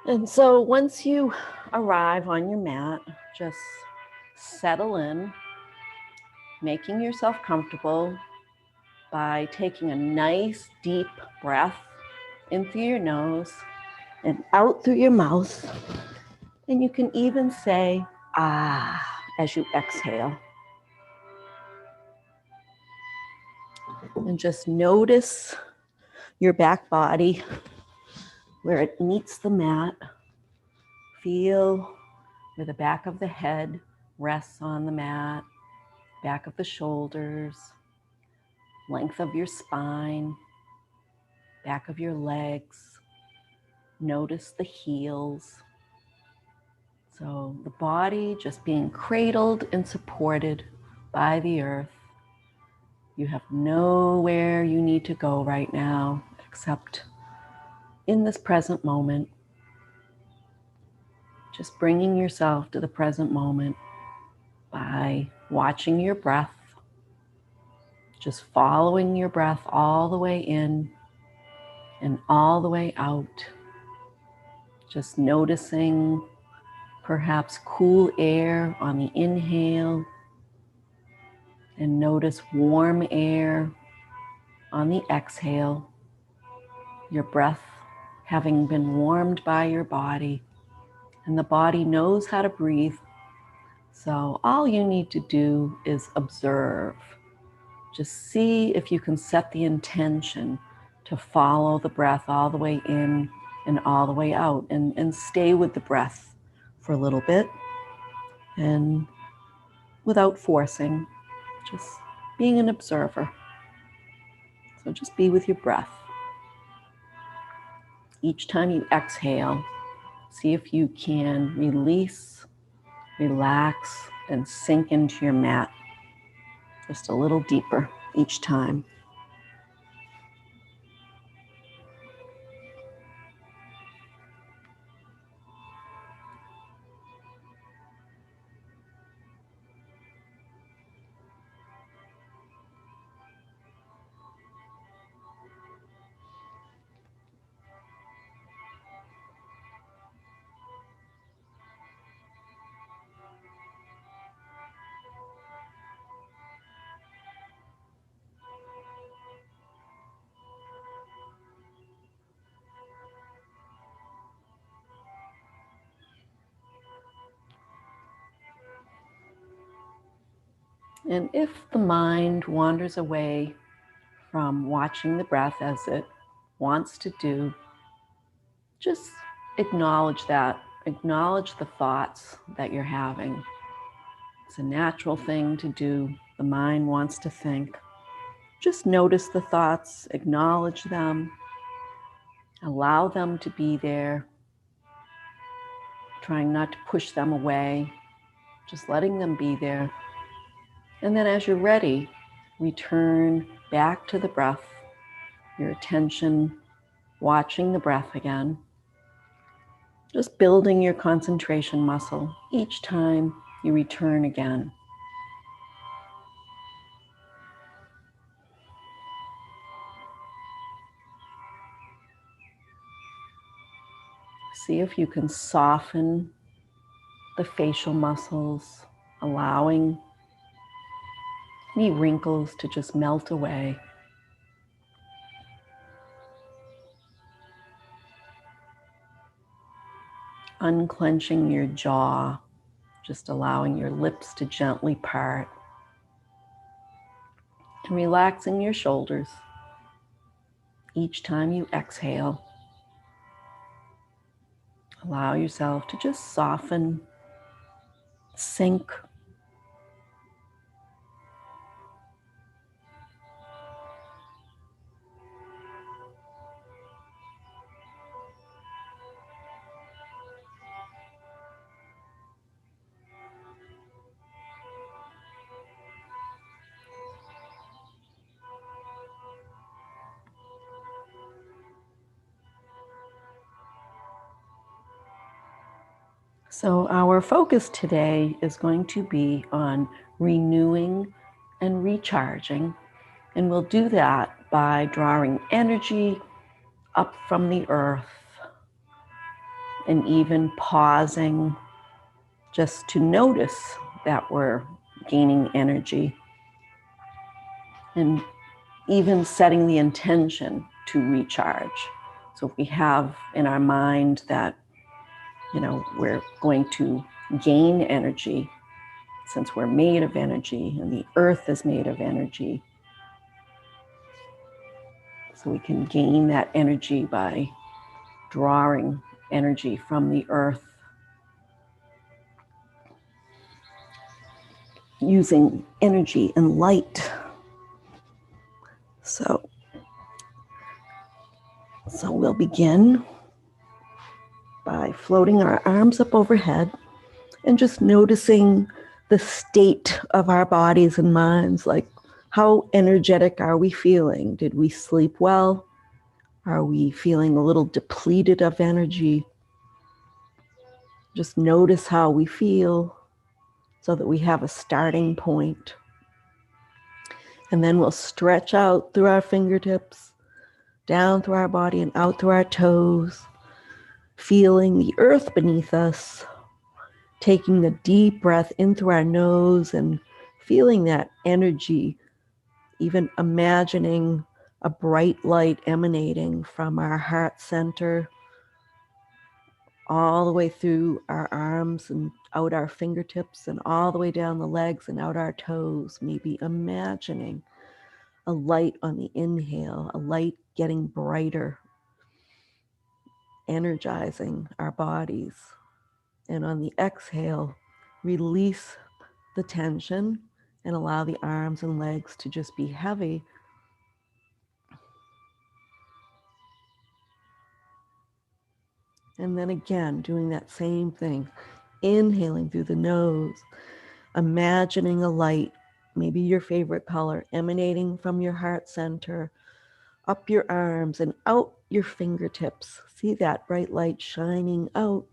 And so once you arrive on your mat, just settle in, making yourself comfortable by taking a nice deep breath in through your nose and out through your mouth. And you can even say, ah, as you exhale. And just notice your back body where it meets the mat. Feel where the back of the head rests on the mat, back of the shoulders, length of your spine, back of your legs. Notice the heels. So the body just being cradled and supported by the earth. You have nowhere you need to go right now except in this present moment. Just bringing yourself to the present moment by watching your breath, just following your breath all the way in and all the way out. Just noticing perhaps cool air on the inhale, and notice warm air on the exhale. Your breath having been warmed by your body, and the body knows how to breathe. So all you need to do is observe. Just see if you can set the intention to follow the breath all the way in and all the way out, and stay with the breath for a little bit, and without forcing, just being an observer. So just be with your breath. Each time you exhale, see if you can release, relax, and sink into your mat just a little deeper each time. And if the mind wanders away from watching the breath as it wants to do, just acknowledge that. Acknowledge the thoughts that you're having. It's a natural thing to do. The mind wants to think. Just notice the thoughts, acknowledge them, allow them to be there, trying not to push them away, just letting them be there. And then as you're ready, return back to the breath, your attention watching the breath again, just building your concentration muscle each time you return again. See if you can soften the facial muscles, allowing any wrinkles to just melt away. Unclenching your jaw, just allowing your lips to gently part. And relaxing your shoulders each time you exhale. Allow yourself to just soften, sink. So our focus today is going to be on renewing and recharging. And we'll do that by drawing energy up from the earth and even pausing just to notice that we're gaining energy, and even setting the intention to recharge. So if we have in our mind that, we're going to gain energy, since we're made of energy and the earth is made of energy, so we can gain that energy by drawing energy from the earth, using energy and light. So we'll begin by floating our arms up overhead and just noticing the state of our bodies and minds, like how energetic are we feeling? Did we sleep well? Are we feeling a little depleted of energy? Just notice how we feel so that we have a starting point. And then we'll stretch out through our fingertips, down through our body and out through our toes, feeling the earth beneath us, taking a deep breath in through our nose and feeling that energy, even imagining a bright light emanating from our heart center all the way through our arms and out our fingertips and all the way down the legs and out our toes. Maybe imagining a light on the inhale, a light getting brighter, energizing our bodies. And on the exhale, release the tension and allow the arms and legs to just be heavy. And then again, doing that same thing, inhaling through the nose, imagining a light, maybe your favorite color, emanating from your heart center, up your arms and out your fingertips. See that bright light shining out,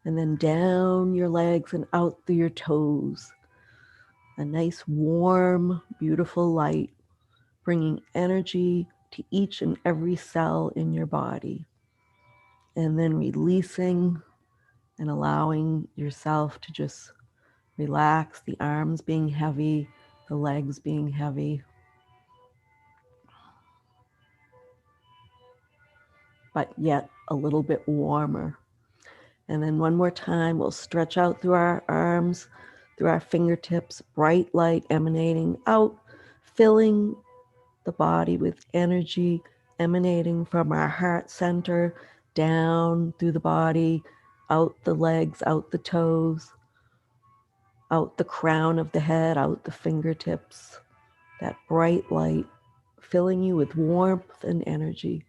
and then down your legs and out through your toes. A nice, warm, beautiful light, bringing energy to each and every cell in your body. And then releasing and allowing yourself to just relax, the arms being heavy, the legs being heavy. But yet a little bit warmer. And then one more time, we'll stretch out through our arms, through our fingertips, bright light emanating out, filling the body with energy emanating from our heart center, down through the body, out the legs, out the toes, out the crown of the head, out the fingertips. That bright light filling you with warmth and energy.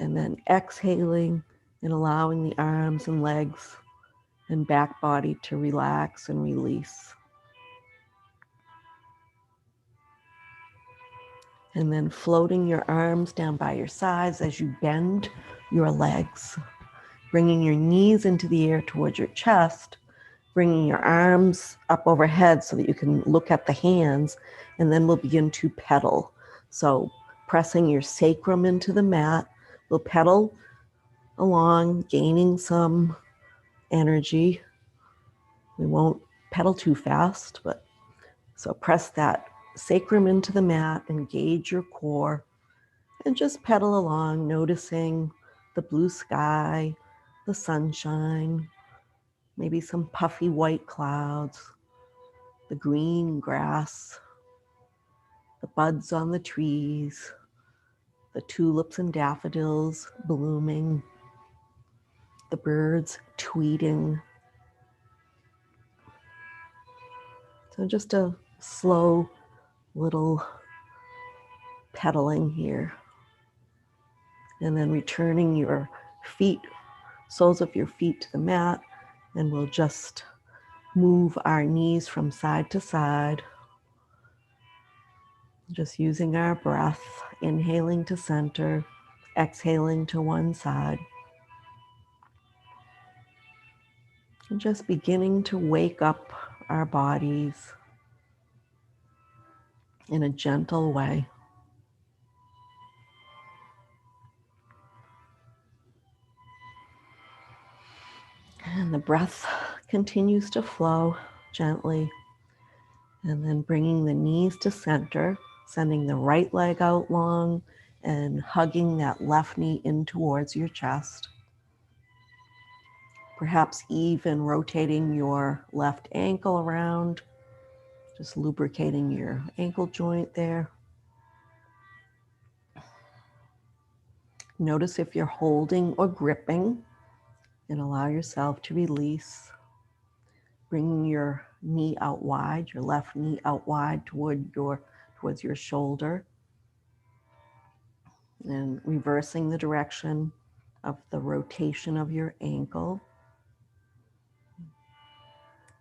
And then exhaling and allowing the arms and legs and back body to relax and release. And then floating your arms down by your sides as you bend your legs, bringing your knees into the air towards your chest, bringing your arms up overhead so that you can look at the hands, and then we'll begin to pedal. So pressing your sacrum into the mat, we'll pedal along, gaining some energy. We won't pedal too fast, but so press that sacrum into the mat, engage your core, and just pedal along, noticing the blue sky, the sunshine, maybe some puffy white clouds, the green grass, the buds on the trees, the tulips and daffodils blooming, the birds tweeting. So just a slow little pedaling here. And then returning your feet, soles of your feet to the mat, and we'll just move our knees from side to side. Just using our breath, inhaling to center, exhaling to one side. And just beginning to wake up our bodies in a gentle way. And the breath continues to flow gently. And then bringing the knees to center, sending the right leg out long and hugging that left knee in towards your chest. Perhaps even rotating your left ankle around, just lubricating your ankle joint there. Notice if you're holding or gripping, and allow yourself to release. Bringing your knee out wide, your left knee out wide towards your shoulder, and reversing the direction of the rotation of your ankle.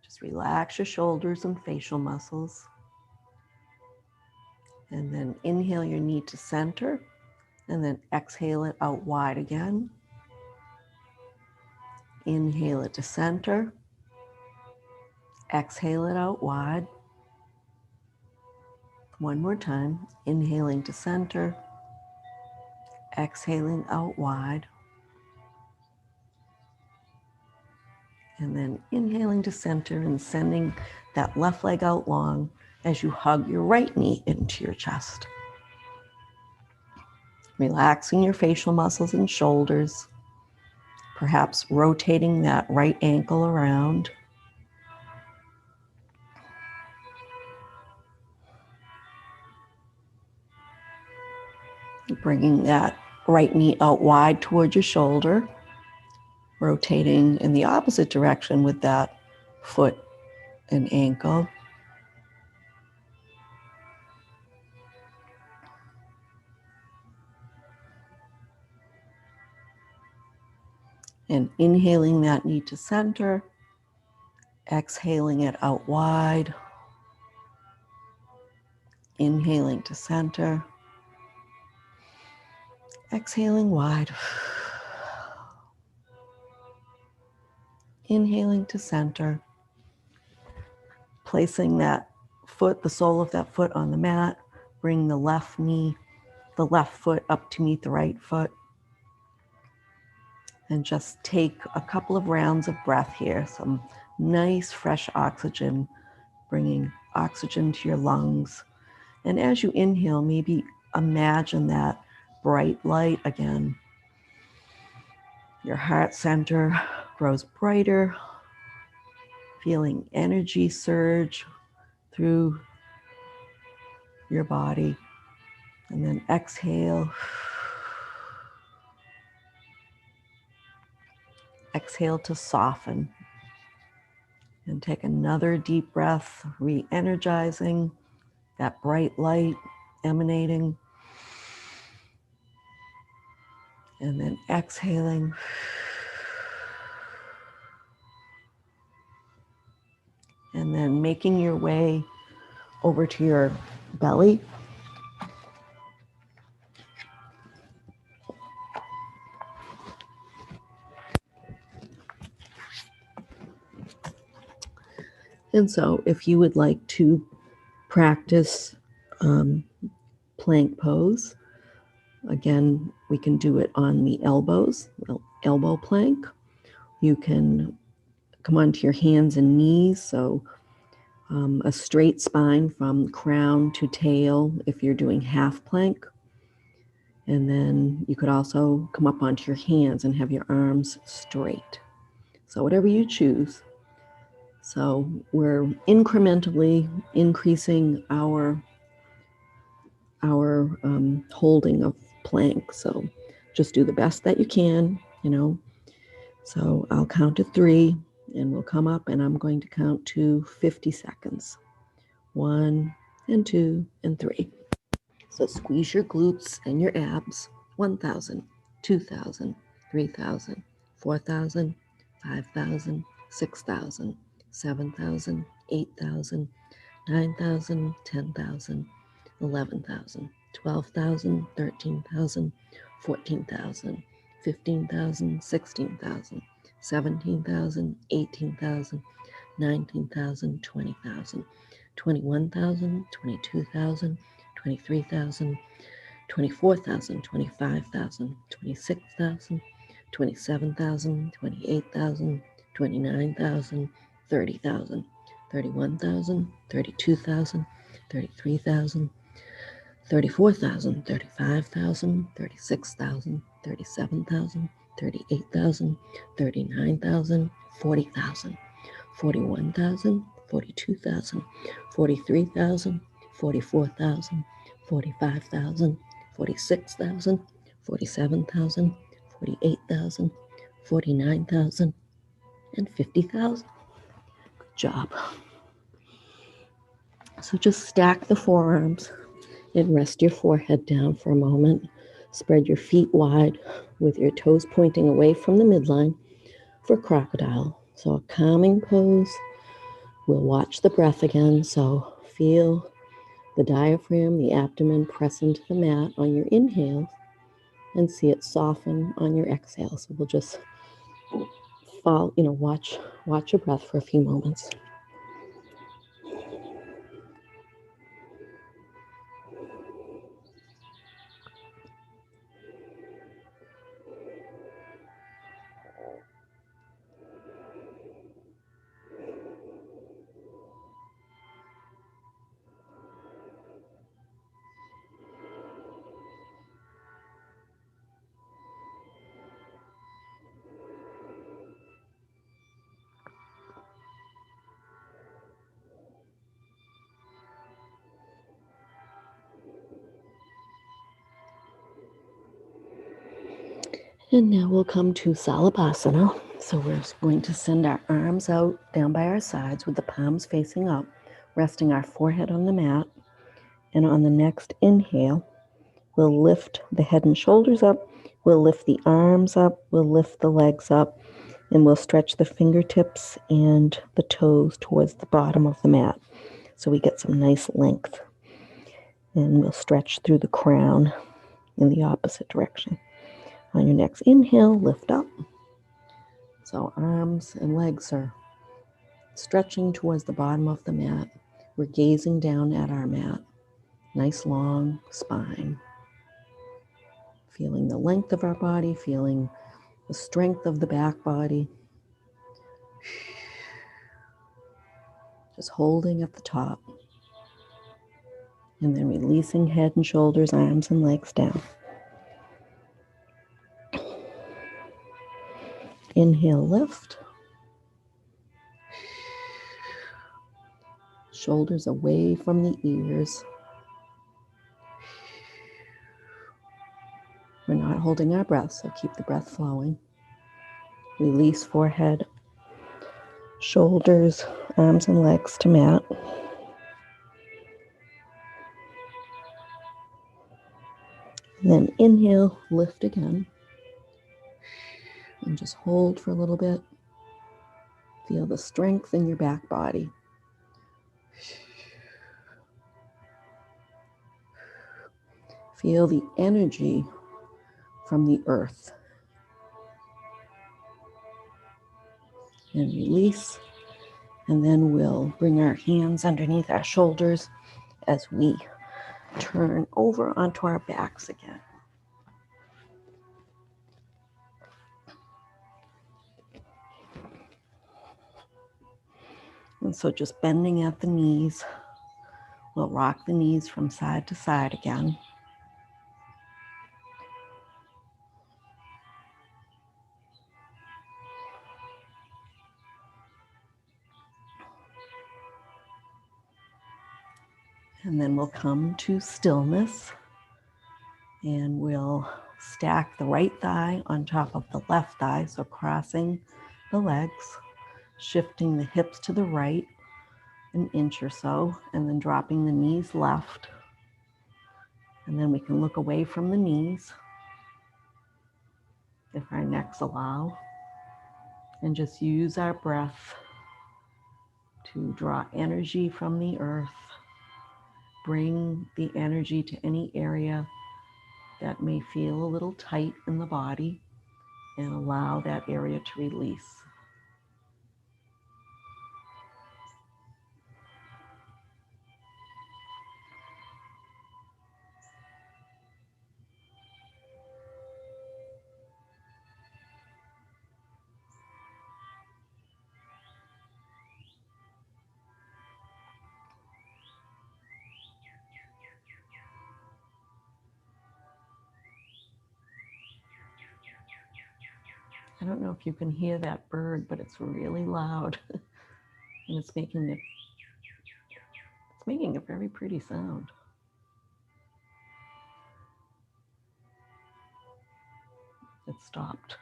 Just relax your shoulders and facial muscles. And then inhale your knee to center, and then exhale it out wide again. Inhale it to center. Exhale it out wide. One more time. Inhaling to center. Exhaling out wide. And then inhaling to center and sending that left leg out long as you hug your right knee into your chest. Relaxing your facial muscles and shoulders, perhaps rotating that right ankle around. Bringing that right knee out wide towards your shoulder, rotating in the opposite direction with that foot and ankle. And inhaling that knee to center, exhaling it out wide, inhaling to center, exhaling wide, inhaling to center, placing that foot, the sole of that foot on the mat, bring the left knee, the left foot up to meet the right foot. And just take a couple of rounds of breath here, some nice fresh oxygen, bringing oxygen to your lungs. And as you inhale, maybe imagine that bright light again. Your heart center grows brighter, feeling energy surge through your body. And then exhale. Exhale to soften. And take another deep breath, re-energizing, that bright light emanating. And then exhaling. And then making your way over to your belly. And so if you would like to practice plank pose, again, we can do it on the elbows, elbow plank. You can come onto your hands and knees, so a straight spine from crown to tail if you're doing half plank. And then you could also come up onto your hands and have your arms straight. So whatever you choose. So we're incrementally increasing our holding of plank. So just do the best that you can, So I'll count to 3 and we'll come up and I'm going to count to 50 seconds. 1 and 2 and 3. So squeeze your glutes and your abs. 1,000, 2,000, 3,000, 4,000, 5,000, 6,000, 7,000, 8,000, 9,000, 10,000, 11,000, 12,000, 13,000, 14,000, 15,000, 16,000, 17,000, 18,000, 19,000, 20,000, 21,000, 22,000, 23,000, 24,000, 25,000, 26,000, 27,000, 28,000, 29,000, 30,000, 31,000, 32,000, 33,000, 34,000, 35,000, 36,000, 37,000, 38,000, 39,000, 40,000, 41,000, 42,000, 43,000, 44,000, 45,000, 46,000, 47,000, 48,000, 49,000, and 50,000. Good job. So just stack the forearms and rest your forehead down for a moment. Spread your feet wide with your toes pointing away from the midline for crocodile. So a calming pose. We'll watch the breath again. So feel the diaphragm, the abdomen press into the mat on your inhale and see it soften on your exhale. So we'll just follow, watch your breath for a few moments. And now we'll come to Salabhasana. So we're going to send our arms out down by our sides with the palms facing up, resting our forehead on the mat. And on the next inhale, we'll lift the head and shoulders up, we'll lift the arms up, we'll lift the legs up, and we'll stretch the fingertips and the toes towards the bottom of the mat. So we get some nice length. And we'll stretch through the crown in the opposite direction. On your next inhale, lift up. So arms and legs are stretching towards the bottom of the mat. We're gazing down at our mat. Nice long spine. Feeling the length of our body, feeling the strength of the back body. Just holding at the top. And then releasing head and shoulders, arms and legs down. Inhale, lift. Shoulders away from the ears. We're not holding our breath, so keep the breath flowing. Release forehead, shoulders, arms and legs to mat. And then inhale, lift again. And just hold for a little bit. Feel the strength in your back body. Feel the energy from the earth. And release. And then we'll bring our hands underneath our shoulders as we turn over onto our backs again. And so just bending at the knees. We'll rock the knees from side to side again. And then we'll come to stillness. And we'll stack the right thigh on top of the left thigh. So crossing the legs, shifting the hips to the right an inch or so, and then dropping the knees left. And then we can look away from the knees if our necks allow. And just use our breath to draw energy from the earth. Bring the energy to any area that may feel a little tight in the body and allow that area to release. I don't know if you can hear that bird, but it's really loud. And it's making a very pretty sound. It stopped.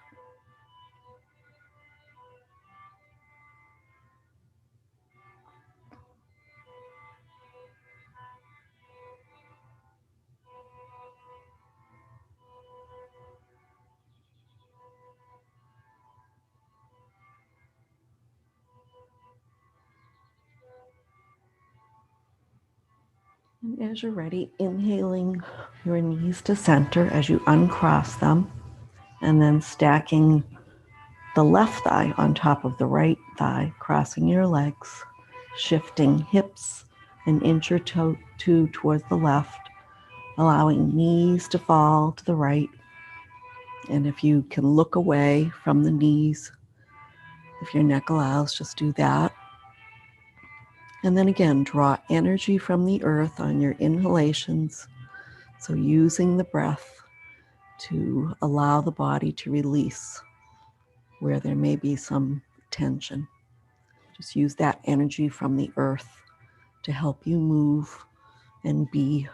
And as you're ready, inhaling your knees to center as you uncross them, and then stacking the left thigh on top of the right thigh, crossing your legs, shifting hips an inch or two towards the left, allowing knees to fall to the right. And if you can look away from the knees, if your neck allows, just do that. And then again, draw energy from the earth on your inhalations. So using the breath to allow the body to release where there may be some tension. Just use that energy from the earth to help you move and be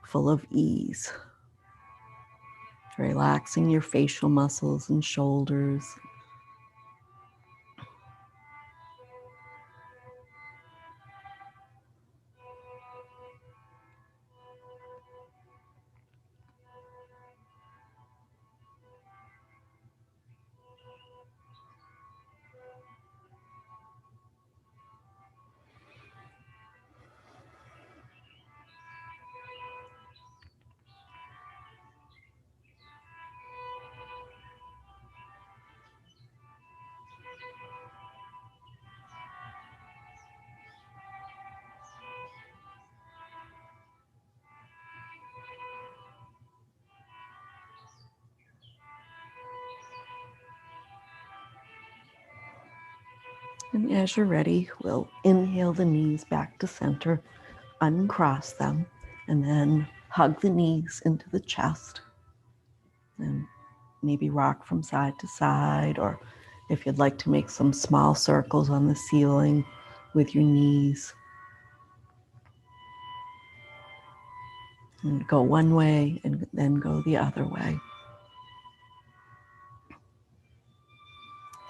full of ease. Relaxing your facial muscles and shoulders. And as you're ready, we'll inhale the knees back to center, uncross them, and then hug the knees into the chest. And maybe rock from side to side, or if you'd like to make some small circles on the ceiling with your knees. And go one way and then go the other way.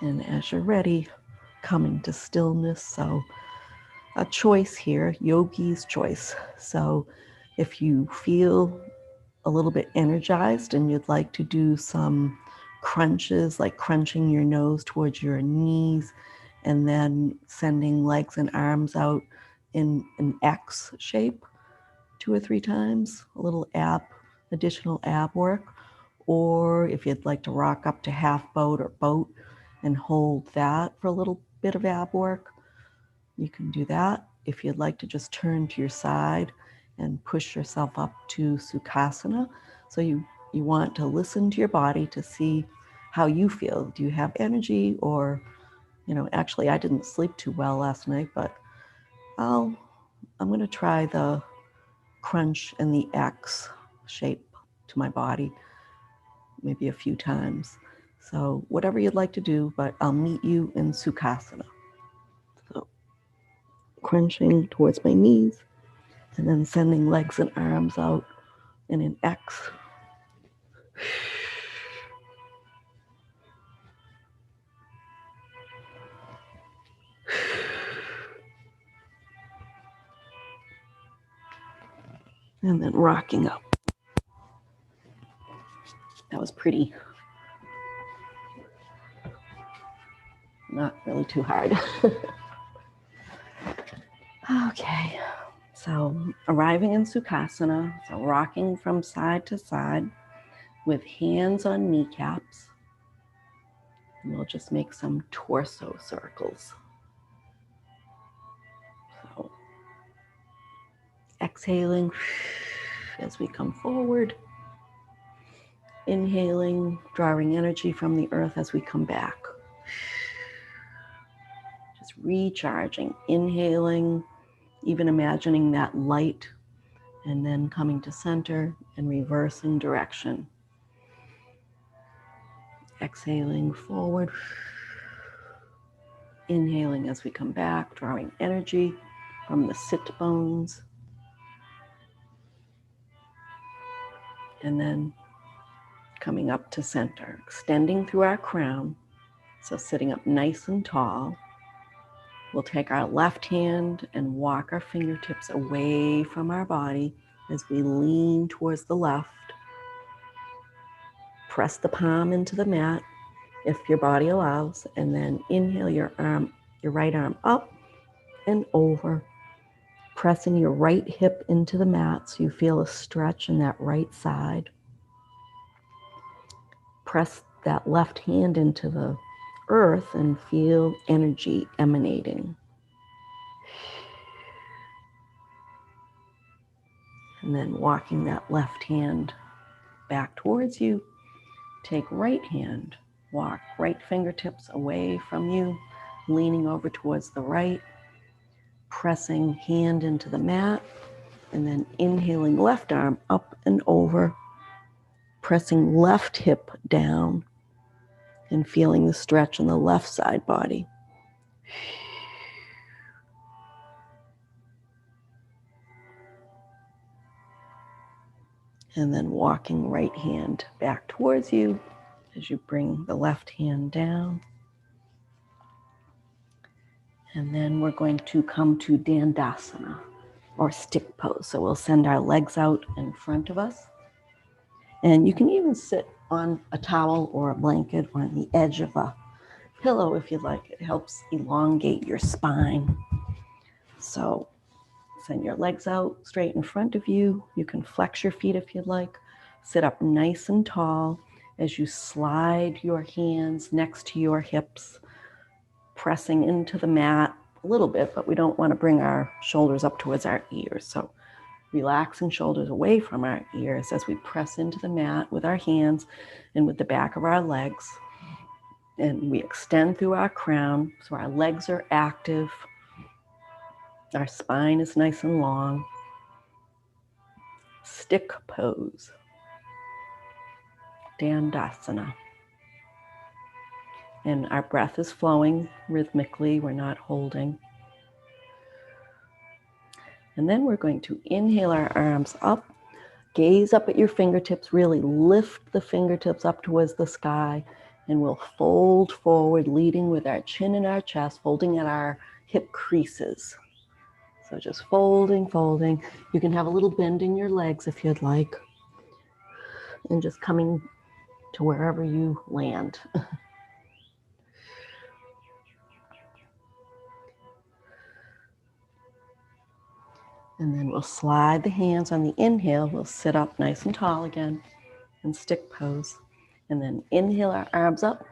And as you're ready, coming to stillness. So a choice here, yogi's choice. So if you feel a little bit energized and you'd like to do some crunches, like crunching your nose towards your knees and then sending legs and arms out in an X shape 2 or 3 times, a little additional ab work. Or if you'd like to rock up to half boat or boat and hold that for a little bit of ab work, you can do that. If you'd like to just turn to your side and push yourself up to Sukhasana. So you want to listen to your body to see how you feel. Do you have energy? Or, actually I didn't sleep too well last night, but I'm going to try the crunch and the X shape to my body maybe a few times. So whatever you'd like to do, but I'll meet you in Sukhasana. So crunching towards my knees and then sending legs and arms out in an X. And then rocking up. That was pretty. Not really too hard. Okay, so arriving in Sukhasana, so rocking from side to side with hands on kneecaps. And we'll just make some torso circles. So exhaling as we come forward. Inhaling, drawing energy from the earth as we come back. Just recharging, inhaling, even imagining that light, and then coming to center and reversing direction. Exhaling forward. Inhaling as we come back, drawing energy from the sit bones. And then coming up to center, extending through our crown. So sitting up nice and tall. We'll take our left hand and walk our fingertips away from our body as we lean towards the left. Press the palm into the mat if your body allows, and then inhale your right arm up and over, pressing your right hip into the mat so you feel a stretch in that right side. Press that left hand into the earth and feel energy emanating. And then walking that left hand back towards you, take right hand, walk right fingertips away from you, leaning over towards the right, pressing hand into the mat, and then inhaling left arm up and over, pressing left hip down and feeling the stretch in the left side body. And then walking right hand back towards you as you bring the left hand down. And then we're going to come to Dandasana, or stick pose. So we'll send our legs out in front of us. And you can even sit on a towel or a blanket or on the edge of a pillow if you'd like. It helps elongate your spine. So send your legs out straight in front of you. You can flex your feet if you'd like. Sit up nice and tall as you slide your hands next to your hips, pressing into the mat a little bit, but we don't want to bring our shoulders up towards our ears. So relaxing shoulders away from our ears as we press into the mat with our hands and with the back of our legs. And we extend through our crown so our legs are active. Our spine is nice and long. Stick pose. Dandasana. And our breath is flowing rhythmically. We're not holding. And then we're going to inhale our arms up. Gaze up at your fingertips. Really lift the fingertips up towards the sky. And we'll fold forward, leading with our chin and our chest, folding at our hip creases. So just folding, folding. You can have a little bend in your legs if you'd like. And just coming to wherever you land. And then we'll slide the hands on the inhale. We'll sit up nice and tall again in stick pose. And then inhale our arms up.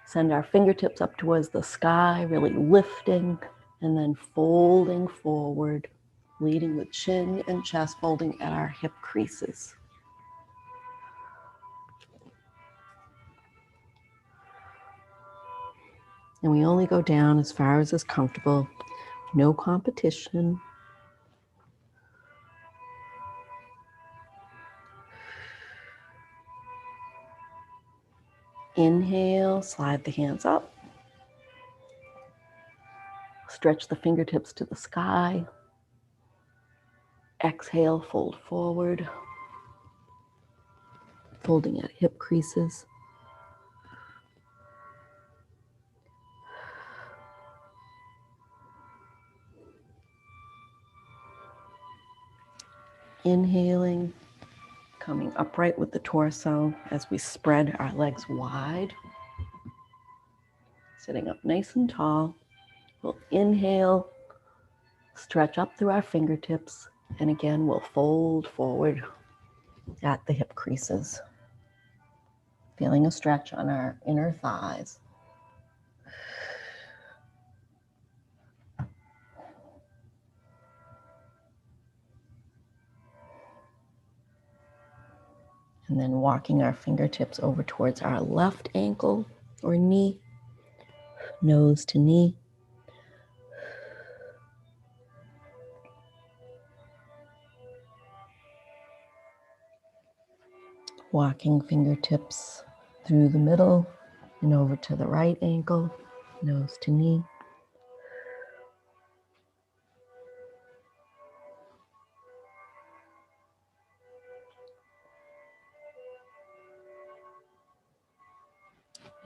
Send our fingertips up towards the sky, really lifting. And then folding forward, leading with chin and chest, folding at our hip creases. And we only go down as far as is comfortable. No competition. Inhale, slide the hands up. Stretch the fingertips to the sky. Exhale, fold forward. Folding at hip creases. Inhaling, coming upright with the torso as we spread our legs wide. Sitting up nice and tall. We'll inhale, stretch up through our fingertips, and again we'll fold forward at the hip creases. Feeling a stretch on our inner thighs. And then walking our fingertips over towards our left ankle or knee, nose to knee. Walking fingertips through the middle And over to the right ankle, nose to knee.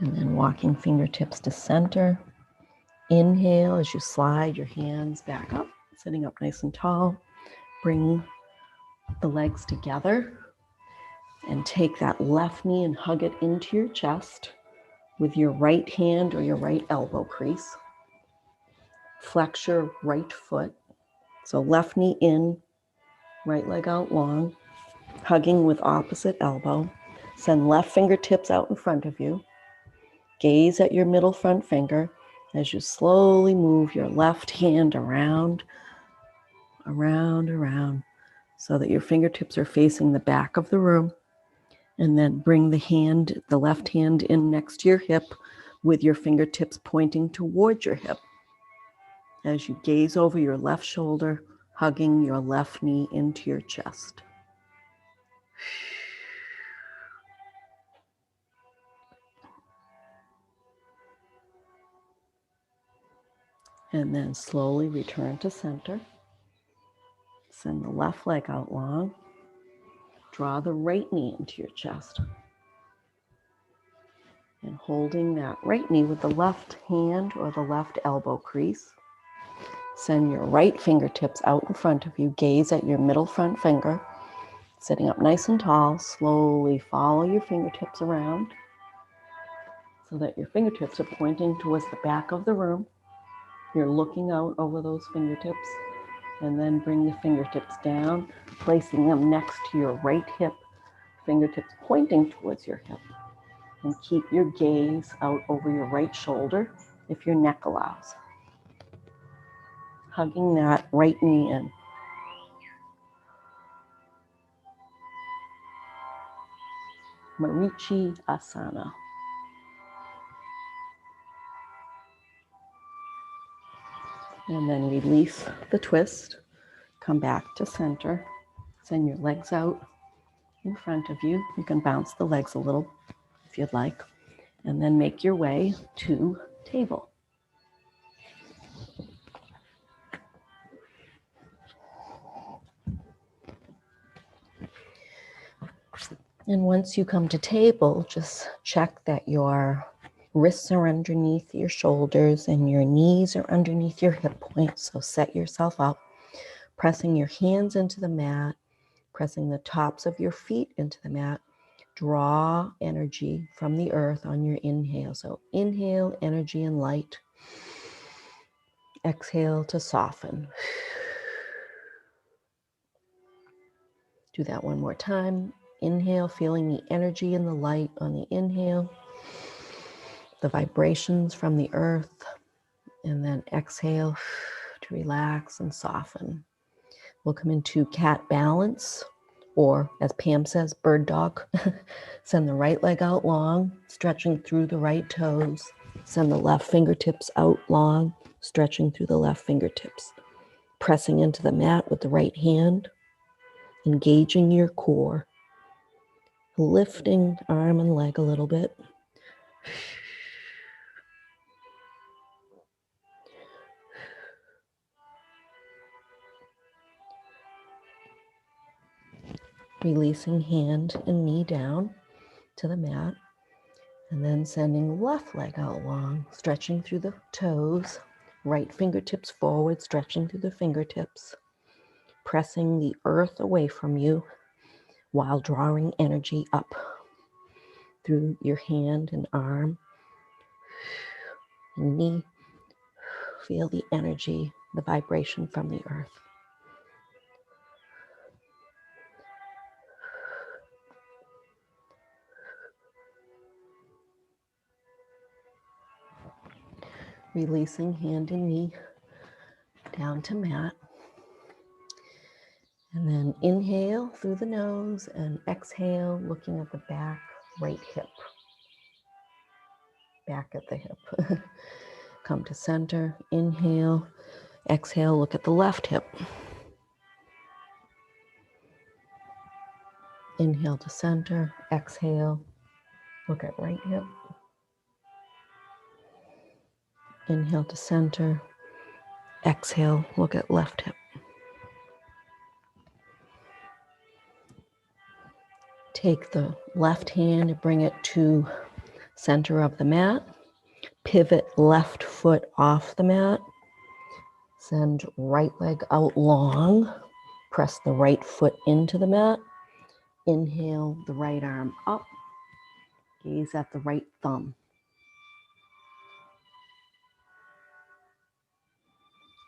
And then walking fingertips to center. Inhale as you slide your hands back up, sitting up nice and tall. Bring the legs together and take that left knee and hug it into your chest with your right hand or your right elbow crease. Flex your right foot. So left knee in, right leg out long, hugging with opposite elbow. Send left fingertips out in front of you. Gaze at your middle front finger as you slowly move your left hand around, so that your fingertips are facing the back of the room. And then bring the left hand in next to your hip with your fingertips pointing towards your hip. As you gaze over your left shoulder, hugging your left knee into your chest. And then slowly return to center. Send the left leg out long. Draw the right knee into your chest. And holding that right knee with the left hand or the left elbow crease. Send your right fingertips out in front of you. Gaze at your middle front finger. Sitting up nice and tall. Slowly follow your fingertips around so that your fingertips are pointing towards the back of the room. You're looking out over those fingertips. And then bring the fingertips down, placing them next to your right hip, fingertips pointing towards your hip. And keep your gaze out over your right shoulder if your neck allows. Hugging that right knee in. Marichi Asana. And then release the twist. Come back to center. Send your legs out in front of you. You can bounce the legs a little if you'd like. And then make your way to table. And once you come to table, just check that your wrists are underneath your shoulders and your knees are underneath your hip points. So set yourself up, pressing your hands into the mat, pressing the tops of your feet into the mat. Draw energy from the earth on your inhale. So inhale, energy and light. Exhale to soften. Do that one more time. Inhale, feeling the energy and the light on the inhale, the vibrations from the earth, and then exhale to relax and soften. We'll come into cat balance, or as Pam says, bird dog. Send the right leg out long, stretching through the right toes. Send the left fingertips out long, stretching through the left fingertips. Pressing into the mat with the right hand, engaging your core. Lifting arm and leg a little bit. Releasing hand and knee down to the mat. And then sending left leg out long, stretching through the toes. Right fingertips forward, stretching through the fingertips. Pressing the earth away from you while drawing energy up through your hand and arm and knee. Feel the energy, the vibration from the earth. Releasing hand and knee down to mat. And then inhale through the nose and exhale, looking at the back right hip. Back at the hip. Come to center, inhale, exhale, look at the left hip. Inhale to center, exhale, look at right hip. Inhale to center. Exhale, look at left hip. Take the left hand and bring it to center of the mat. Pivot left foot off the mat. Send right leg out long. Press the right foot into the mat. Inhale the right arm up. Gaze at the right thumb.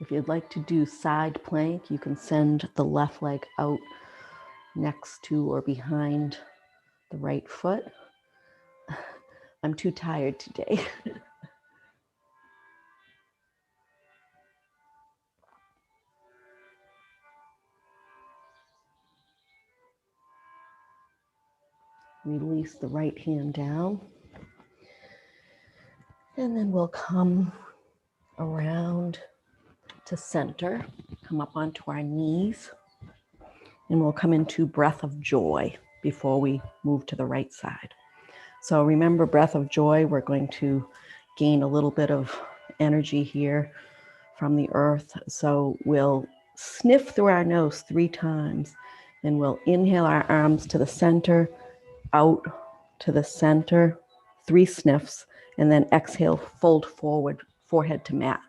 If you'd like to do side plank, you can send the left leg out next to or behind the right foot. I'm too tired today. Release the right hand down. And then we'll come around to center, come up onto our knees, and we'll come into breath of joy before we move to the right side. So remember, breath of joy, we're going to gain a little bit of energy here from the earth. So we'll sniff through our nose 3 times, and we'll inhale our arms to the center, out to the center, 3 sniffs, and then exhale, fold forward, forehead to mat.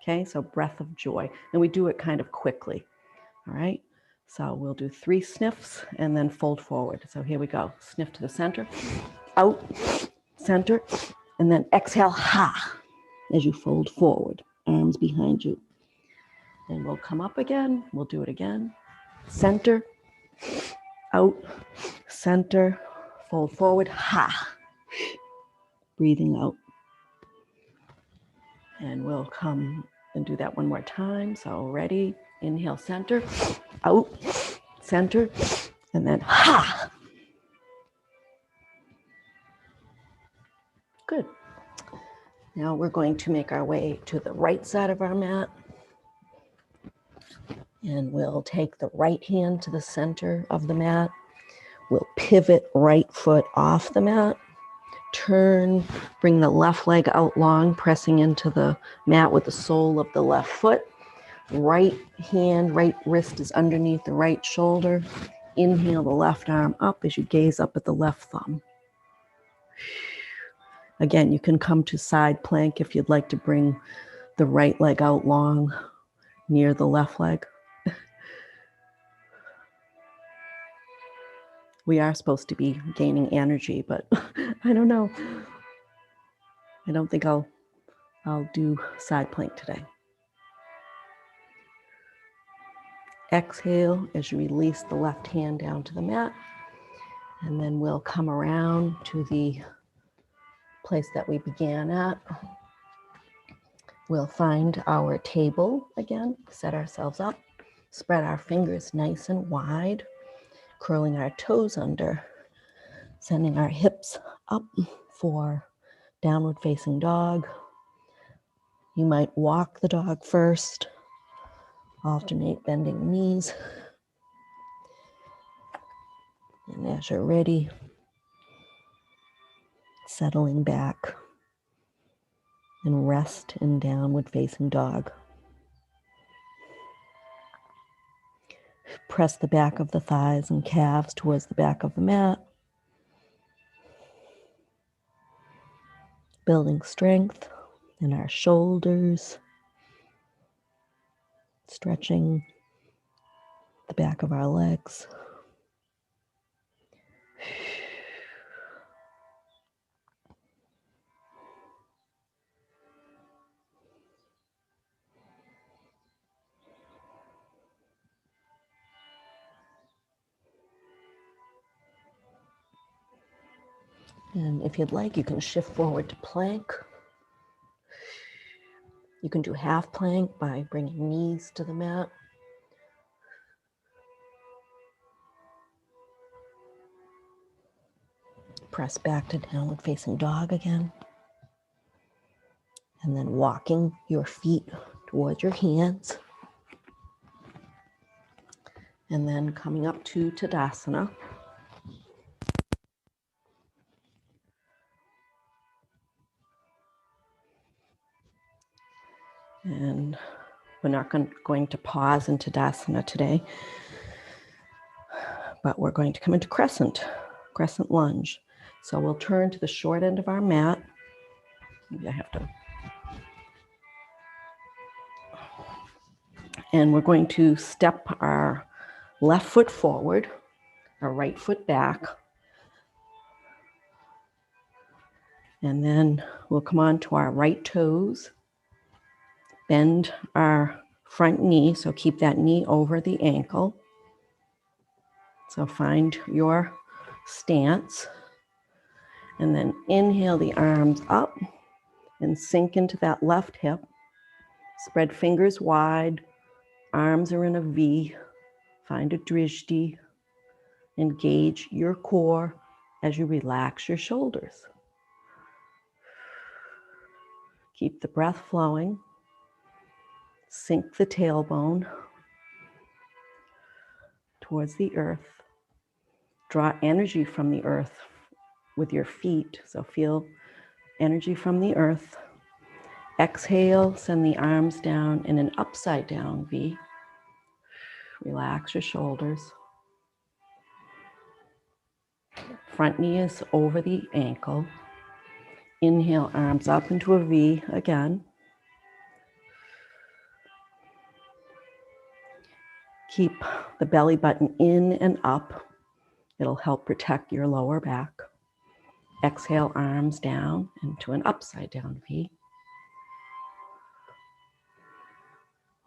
Okay, so breath of joy. And we do it kind of quickly. All right, so we'll do 3 sniffs and then fold forward. So here we go. Sniff to the center, out, center, and then exhale, ha, as you fold forward, arms behind you. And we'll come up again. We'll do it again. Center, out, center, fold forward, ha. Breathing out. And we'll come and do that one more time. So ready, inhale, center, out, center, and then ha. Good. Now we're going to make our way to the right side of our mat. And we'll take the right hand to the center of the mat. We'll pivot right foot off the mat. Turn, bring the left leg out long, pressing into the mat with the sole of the left foot. Right hand, right wrist is underneath the right shoulder. Inhale the left arm up as you gaze up at the left thumb. Again, you can come to side plank if you'd like to bring the right leg out long near the left leg. We are supposed to be gaining energy, but I don't know. I don't think I'll do side plank today. Exhale as you release the left hand down to the mat. And then we'll come around to the place that we began at. We'll find our table again, set ourselves up, spread our fingers nice and wide, curling our toes under, sending our hips up for downward facing dog. You might walk the dog first, alternate bending knees. And as you're ready, settling back and rest in downward facing dog. Press the back of the thighs and calves towards the back of the mat. Building strength in our shoulders. Stretching the back of our legs. And if you'd like, you can shift forward to plank. You can do half plank by bringing knees to the mat. Press back to downward facing dog again. And then walking your feet towards your hands. And then coming up to Tadasana. And we're not going to pause into Tadasana today, but we're going to come into crescent lunge. So we'll turn to the short end of our mat. Maybe I have to. And we're going to step our left foot forward, our right foot back. And then we'll come on to our right toes, bend our front knee, so keep that knee over the ankle. So find your stance. And then inhale the arms up and sink into that left hip. Spread fingers wide, arms are in a V. Find a drishti. Engage your core as you relax your shoulders. Keep the breath flowing. Sink the tailbone towards the earth. Draw energy from the earth with your feet. So feel energy from the earth. Exhale, send the arms down in an upside down V. Relax your shoulders. Front knee is over the ankle. Inhale, arms up into a V again. Keep the belly button in and up. It'll help protect your lower back. Exhale, arms down into an upside down V.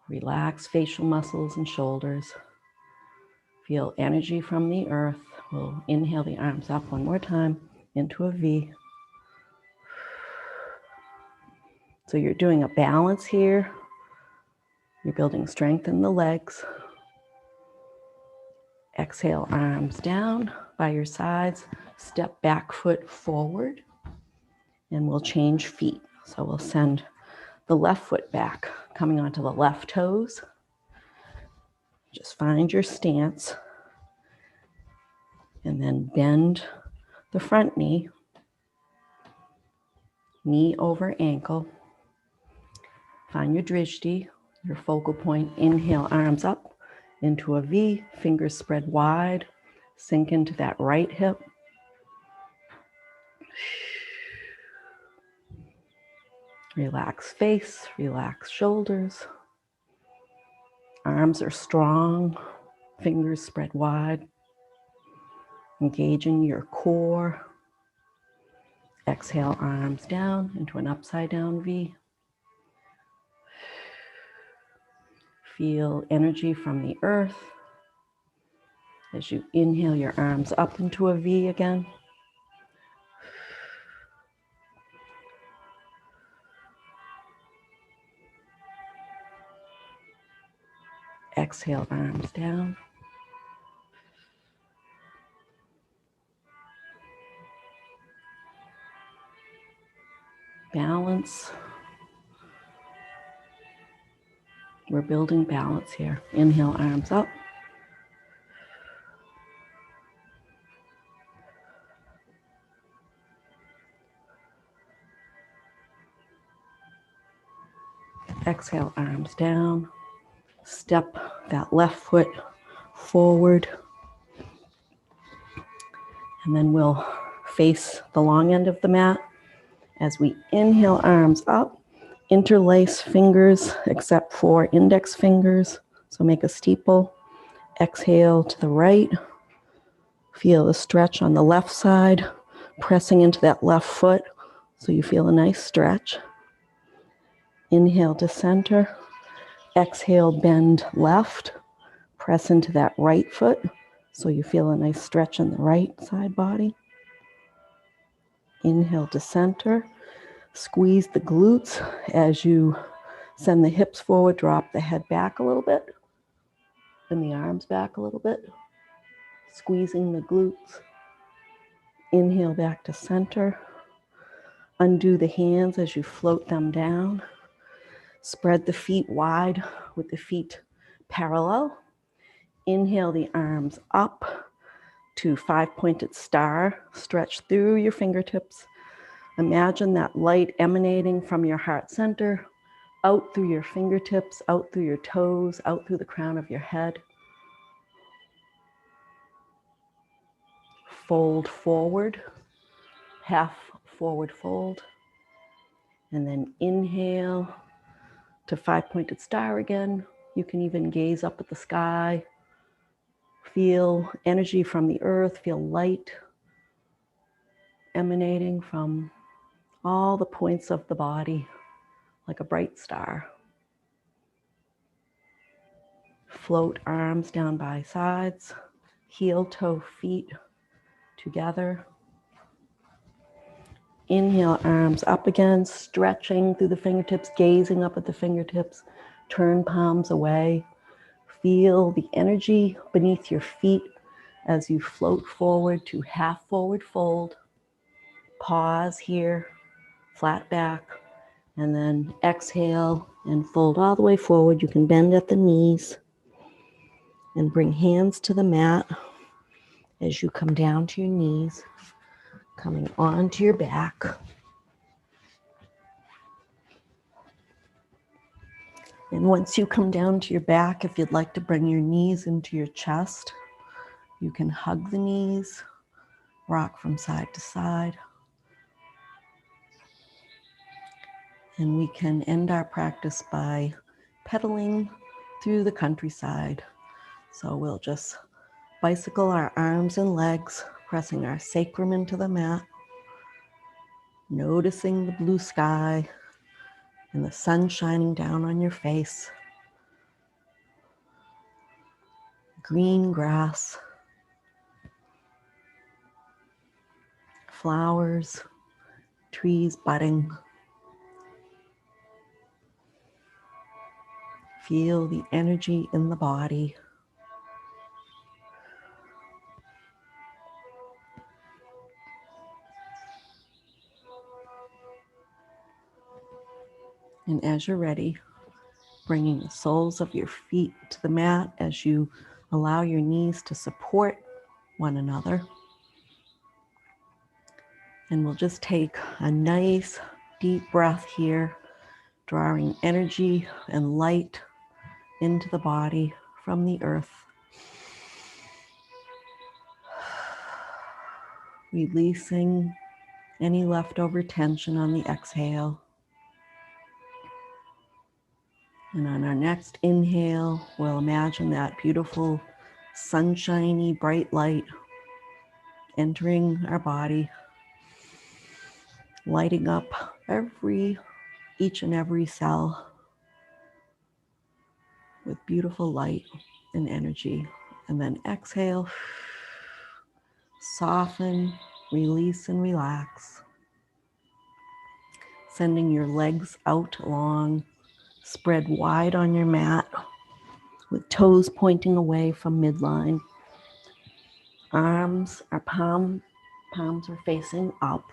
Relax facial muscles and shoulders. Feel energy from the earth. We'll inhale the arms up one more time into a V. So you're doing a balance here. You're building strength in the legs. Exhale, arms down by your sides. Step back foot forward. And we'll change feet. So we'll send the left foot back, coming onto the left toes. Just find your stance. And then bend the front knee. Knee over ankle. Find your drishti, your focal point. Inhale, arms up into a V. Fingers spread wide. Sink into that right hip. Relax face, relax shoulders. Arms are strong. Fingers spread wide. Engaging your core. Exhale, arms down into an upside down V. Feel energy from the earth as you inhale your arms up into a V again. Exhale, arms down. Balance. We're building balance here. Inhale, arms up. Exhale, arms down. Step that left foot forward. And then we'll face the long end of the mat. As we inhale, arms up. Interlace fingers except for index fingers. So make a steeple. Exhale to the right. Feel the stretch on the left side, pressing into that left foot so you feel a nice stretch. Inhale to center. Exhale, bend left. Press into that right foot so you feel a nice stretch in the right side body. Inhale to center. Squeeze the glutes as you send the hips forward, drop the head back a little bit and the arms back a little bit. Squeezing the glutes. Inhale back to center. Undo the hands as you float them down. Spread the feet wide with the feet parallel. Inhale the arms up to five-pointed star. Stretch through your fingertips. Imagine that light emanating from your heart center, out through your fingertips, out through your toes, out through the crown of your head. Fold forward, half forward fold. And then inhale to five-pointed star again. You can even gaze up at the sky. Feel energy from the earth, feel light emanating from all the points of the body like a bright star. Float arms down by sides, heel, toe, feet together. Inhale, arms up again, stretching through the fingertips, gazing up at the fingertips. Turn palms away. Feel the energy beneath your feet as you float forward to half forward fold. Pause here, flat back, and then exhale and fold all the way forward. You can bend at the knees and bring hands to the mat as you come down to your knees, coming onto your back. And once you come down to your back, if you'd like to bring your knees into your chest, you can hug the knees, rock from side to side. And we can end our practice by pedaling through the countryside. So we'll just bicycle our arms and legs, pressing our sacrum into the mat, noticing the blue sky and the sun shining down on your face. Green grass, flowers, trees budding. Feel the energy in the body. And as you're ready, bringing the soles of your feet to the mat as you allow your knees to support one another. And we'll just take a nice deep breath here, drawing energy and light into the body from the earth. Releasing any leftover tension on the exhale. And on our next inhale, we'll imagine that beautiful, sunshiny, bright light entering our body, lighting up each and every cell with beautiful light and energy. And then exhale, soften, release, and relax. Sending your legs out long, spread wide on your mat with toes pointing away from midline. Palms are facing up.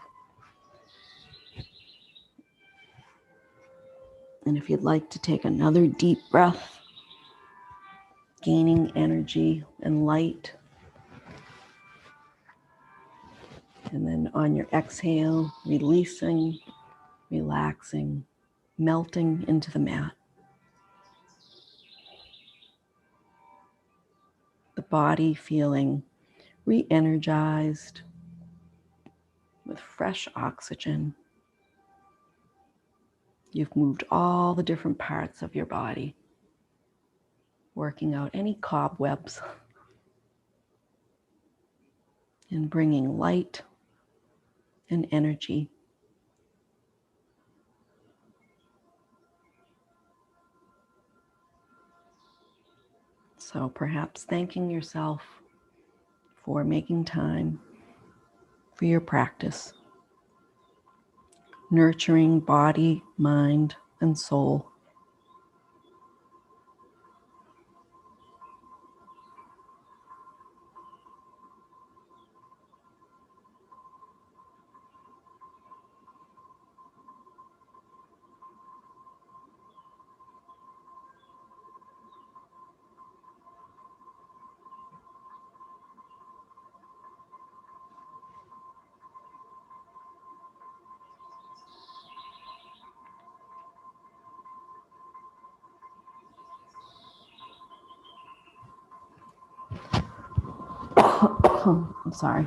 And if you'd like to take another deep breath, gaining energy and light. And then on your exhale, releasing, relaxing, melting into the mat. The body feeling re-energized with fresh oxygen. You've moved all the different parts of your body, working out any cobwebs and bringing light and energy. So perhaps thanking yourself for making time for your practice, nurturing body, mind, and soul. I'm sorry.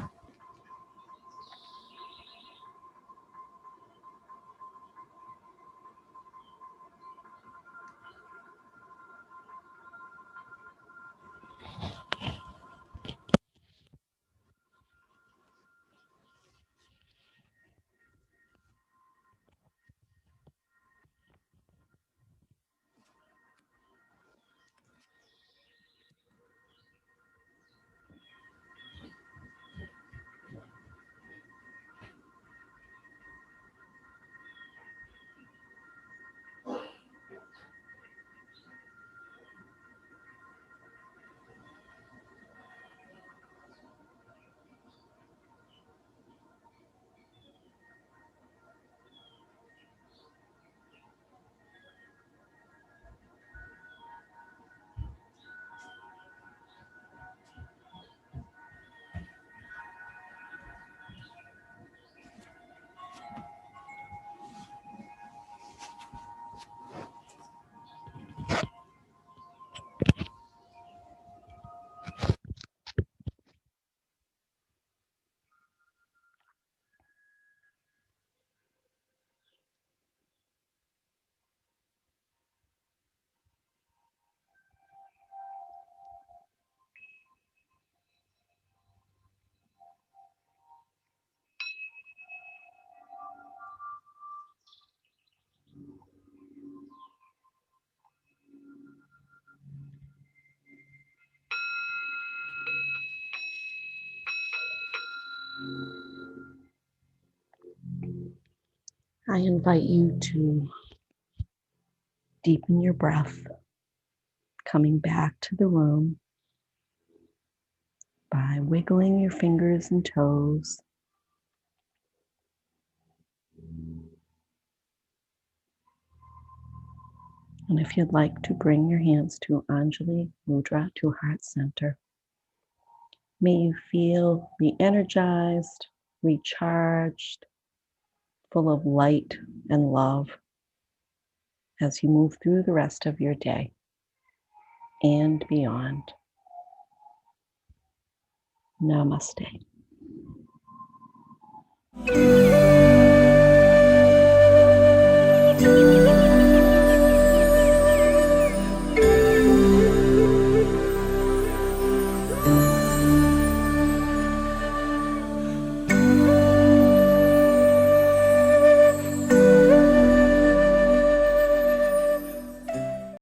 I invite you to deepen your breath, coming back to the room by wiggling your fingers and toes. And if you'd like to bring your hands to Anjali Mudra, to heart center, may you feel re-energized, recharged, full of light and love as you move through the rest of your day and beyond. Namaste.